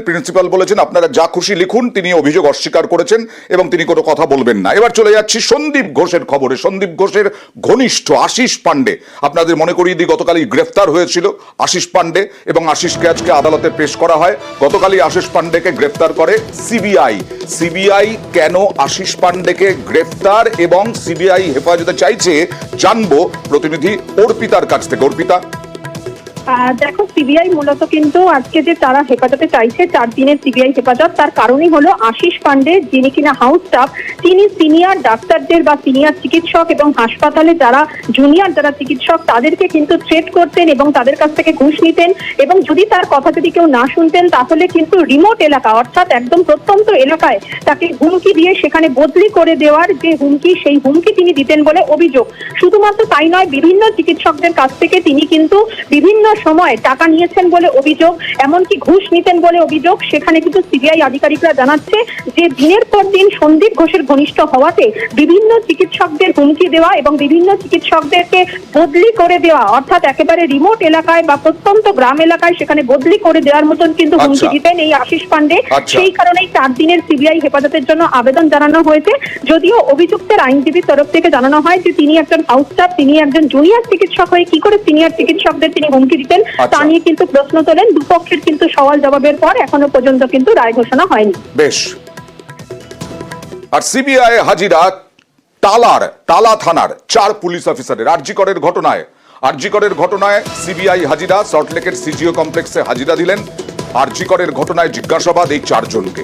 Principal বলেছেন আপনারা যা খুশি লিখুন, তিনি অভিযোগ অস্বীকার করেছেন এবং তিনি কোনো কথা বলবেন না। এবার চলে যাচ্ছি সন্দীপ ঘোষের খবরে। সন্দীপ ঘোষের ঘনিষ্ঠ আশিস পান্ডে, আপনাদের মনে করিয়ে দিই, গতকালই গ্রেফতার হয়েছিল আশিস পান্ডে এবং আশিসকে আজকে আদালতে পেশ করা হয়। গতকালই আশিস পান্ডেকে গ্রেফতার করে সিবিআই। সিবিআই কেন আশিস পান্ডেকে গ্রেফতার এবং সিবিআই হেফাজতে চাইছে জানবো প্রতিনিধি অর্পিতার কাছ থেকে। অর্পিতা, দেখো, সিবিআই মূলত কিন্তু আজকে যে তারা হেফাজতে চাইছে 4 দিনের সিবিআই হেফাজত, তার কারণই হলো আশিস পান্ডে, যিনি কিনা হাউস স্টাফ, তিনি সিনিয়র ডাক্তারদের বা সিনিয়র চিকিৎসক এবং হাসপাতালে যারা জুনিয়র যারা চিকিৎসক তাদেরকে কিন্তু থ্রেট করতেন এবং তাদের কাছ থেকে ঘুষ নিতেন, এবং যদি তার কথা যদি কেউ না শুনতেন তাহলে কিন্তু রিমোট এলাকা অর্থাৎ একদম প্রত্যন্ত এলাকায় তাকে হুমকি দিয়ে সেখানে বদলি করে দেওয়ার যে হুমকি, সেই হুমকি তিনি দিতেন বলে অভিযোগ। শুধুমাত্র তাই নয়, বিভিন্ন চিকিৎসকদের কাছ থেকে তিনি কিন্তু বিভিন্ন সময় টাকা নিয়েছেন বলে অভিযোগ, এমনকি ঘুষ নিতেন বলে অভিযোগ। সেখানে কিন্তু সিবিআই আধিকারিকরা জানাচ্ছে যে দিনের পর দিন সন্দীপ ঘোষের ঘনিষ্ঠ হওয়াতে বিভিন্ন চিকিৎসকদের হুমকি দেওয়া এবং বিভিন্ন চিকিৎসকদেরকে বদলি করে দেওয়া, অর্থাৎ একেবারে রিমোট এলাকায় বা প্রত্যন্ত গ্রাম এলাকায় সেখানে বদলি করে দেওয়ার মতন কিন্তু হুমকি দিতেন এই আশিস পান্ডে। সেই কারণেই 4 দিনের সিবিআই হেফাজতের জন্য আবেদন জানানো হয়েছে। যদিও অভিযুক্তের আইনজীবীর তরফ থেকে জানানো হয় যে তিনি একজন হাউস স্টাফ, তিনি একজন জুনিয়র চিকিৎসক হয়ে কি করে সিনিয়র চিকিৎসকদের তিনি হুমকি দিতেন তা নিয়ে কিন্তু প্রশ্ন তোলেন। দুপক্ষের কিন্তু সওয়াল জবাবের পর এখনো পর্যন্ত কিন্তু রায় ঘোষণা হয়নি। বেশ। আর সিবিআই হাজিরা টালা থানার 4 পুলিশ অফিসারের আরজিকরের ঘটনায় সিবিআই হাজিরা সল্টলেকের সিজিও কমপ্লেক্সে হাজিরা দিলেন। আরজিকরের ঘটনায় জিজ্ঞাসাবাদ এই 4 জনকে।